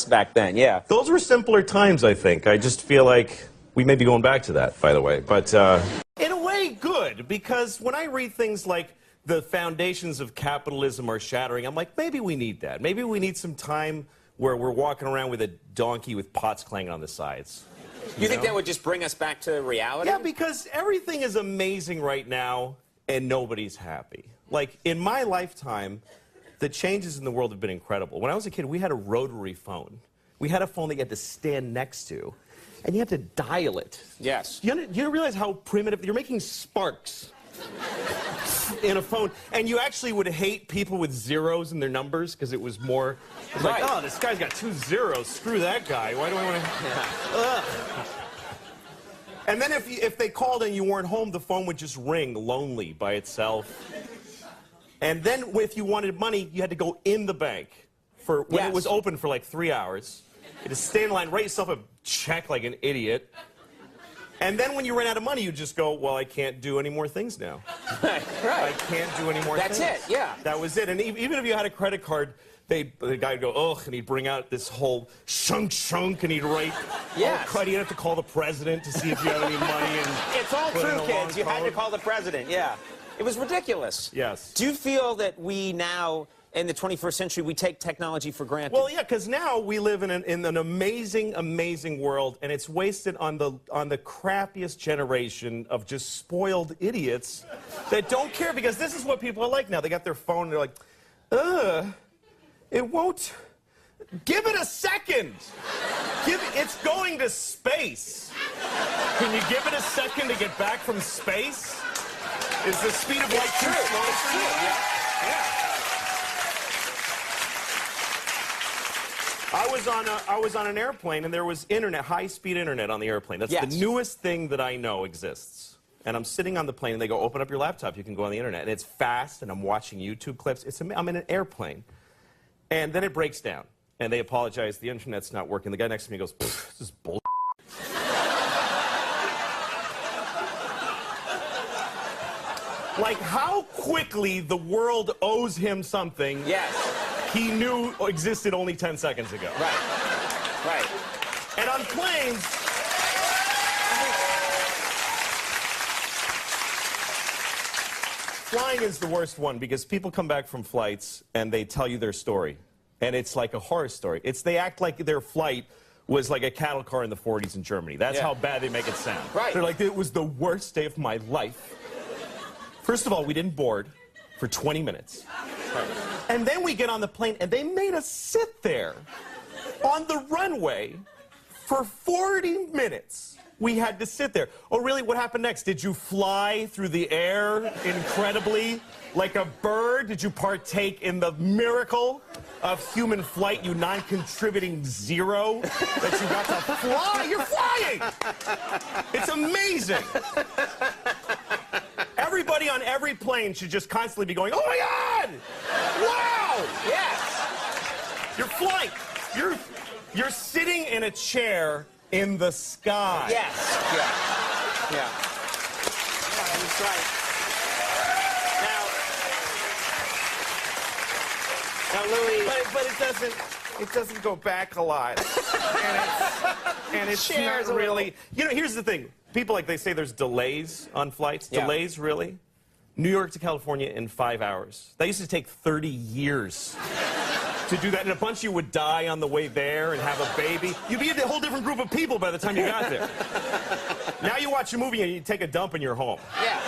back then, yeah. Those were simpler times, I think. I just feel like we may be going back to that, by the way. But in a way, good, because when I read things like the foundations of capitalism are shattering, I'm like, maybe we need that. Maybe we need some time where we're walking around with a donkey with pots clanging on the sides. You think that would just bring us back to reality? Yeah, because everything is amazing right now, and nobody's happy. Like, in my lifetime, the changes in the world have been incredible. When I was a kid, we had a rotary phone. We had a phone that you had to stand next to, and you had to dial it. Yes. You realize how primitive? You're making sparks in a phone, and you actually would hate people with zeros in their numbers because it was more. It was like, oh, this guy's got 2 zeros. Screw that guy. Why do I want to? Yeah. And then if they called and you weren't home, the phone would just ring lonely by itself. And then if you wanted money, you had to go in the bank for when it was open for like 3 hours. You had to stay in line, write yourself a check like an idiot. And then when you ran out of money, you just go, well, I can't do any more things now. Right. I can't do any more things. That's it, yeah. That was it. And even if you had a credit card, the guy would go, ugh, and he'd bring out this whole shunk, and he'd write, he'd have to call the president to see if you had any money. And it's all true, kids. You had to call the president, yeah. It was ridiculous. Yes. Do you feel that we now, in the 21st century, we take technology for granted? Well, yeah, because now we live in an amazing, amazing world, and it's wasted on the crappiest generation of just spoiled idiots that don't care, because this is what people are like now. They got their phone, and they're like, it won't. Give it a second. It's going to space. Can you give it a second to get back from space? Is the speed of light too slow for you? Yeah. I was on an airplane, and there was internet, high-speed internet on the airplane. That's the newest thing that I know exists. And I'm sitting on the plane, and they go, open up your laptop, you can go on the internet. And it's fast, and I'm watching YouTube clips. I'm in an airplane. And then it breaks down, and they apologize, the internet's not working. The guy next to me goes, this is bullshit. Like, how quickly the world owes him something he knew existed only 10 seconds ago. Right. And on planes, flying is the worst one, because people come back from flights and they tell you their story. And it's like a horror story. They act like their flight was like a cattle car in the 40s in Germany. That's how bad they make it sound. Right. They're like, it was the worst day of my life. First of all, we didn't board for 20 minutes. Right. And then we get on the plane, and they made us sit there on the runway for 40 minutes. We had to sit there. Oh, really? What happened next? Did you fly through the air incredibly like a bird? Did you partake in the miracle of human flight, you non-contributing zero, that you got to fly? You're flying! It's amazing. Everybody on every plane should just constantly be going, oh my God! Wow! Yes! You're flying. You're sitting in a chair in the sky. Yes. Yeah, that's right. Now, Louis... But it doesn't go back a lot. and it's not really... You know, here's the thing. People, like, they say there's delays on flights. Yeah. Delays, really? New York to California in 5 hours. That used to take 30 years to do that, and a bunch of you would die on the way there and have a baby. You'd be a whole different group of people by the time you got there. Now you watch a movie and you take a dump and you're home. Yeah.